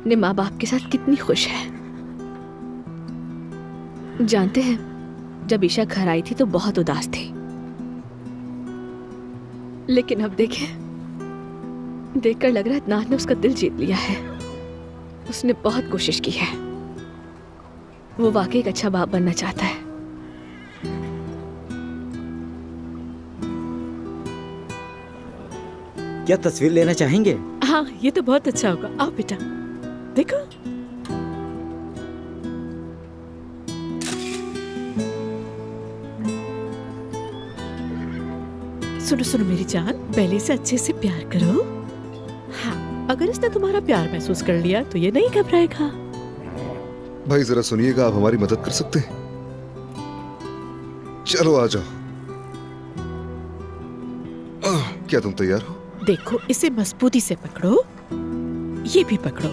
अपने माँ बाप के साथ कितनी खुश है। जानते हैं, जब ईशा घर आई थी तो बहुत उदास थी, लेकिन अब देखकर लग रहा है अदनान ने उसका दिल जीत लिया है। उसने बहुत कोशिश की है। वो वाकई एक अच्छा बाप बनना चाहता है। क्या तस्वीर लेना चाहेंगे? हाँ, ये तो बहुत अच्छा होगा। आओ बेटा, देखो। सुनो सुनो मेरी जान, पहले से अच्छे से प्यार करो। हाँ, अगर इसने तुम्हारा प्यार महसूस कर लिया तो ये नहीं घबराएगा। भाई जरा सुनिएगा, आप हमारी मदद कर सकते हैं? चलो आ जाओ। क्या तुम तैयार हो? देखो, इसे मजबूती से पकड़ो। ये भी पकड़ो।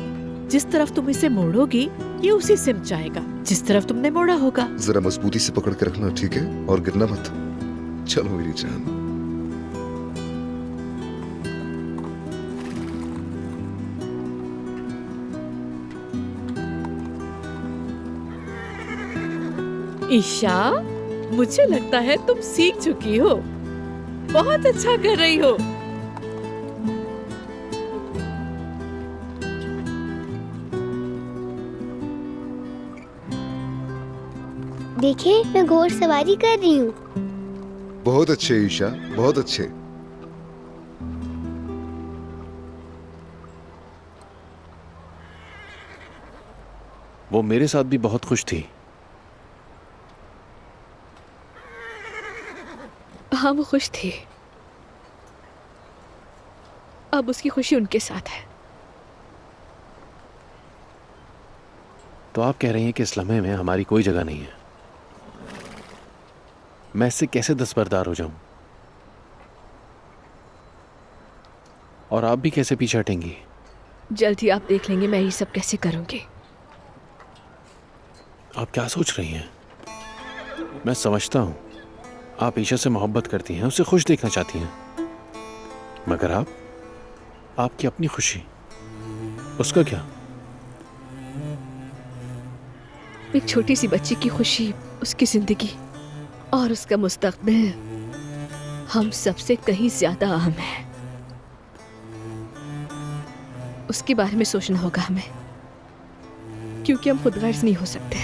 जिस तरफ तुम इसे मोड़ोगी ये उसी सिम जाएगा जिस तरफ तुमने मोड़ा होगा। जरा मजबूती से पकड़ के रखना, ठीक है? और गिरना मत। चलो मेरी जान। ईशा, मुझे लगता है तुम सीख चुकी हो। बहुत अच्छा कर रही हो। देखिए, मैं घोड़सवारी कर रही हूँ। बहुत अच्छे ईशा, बहुत अच्छे। वो मेरे साथ भी बहुत खुश थी। हाँ, वो खुश थी। अब उसकी खुशी उनके साथ है। तो आप कह रही हैं कि इस लम्हे में हमारी कोई जगह नहीं है। मैं इससे कैसे दस्तबरदार हो जाऊं? और आप भी कैसे पीछे हटेंगी? जल्द ही आप देख लेंगे मैं ये सब कैसे करूंगी। आप क्या सोच रही हैं? मैं समझता हूं, आप ईशा से मोहब्बत करती हैं, उसे खुश देखना चाहती हैं, मगर आपकी अपनी खुशी, उसका क्या? एक छोटी सी बच्ची की खुशी, उसकी जिंदगी और उसका मुस्तकबिल हम सबसे कहीं ज्यादा अहम है। उसके बारे में सोचना होगा हमें, क्योंकि हम खुद गर्ज नहीं हो सकते।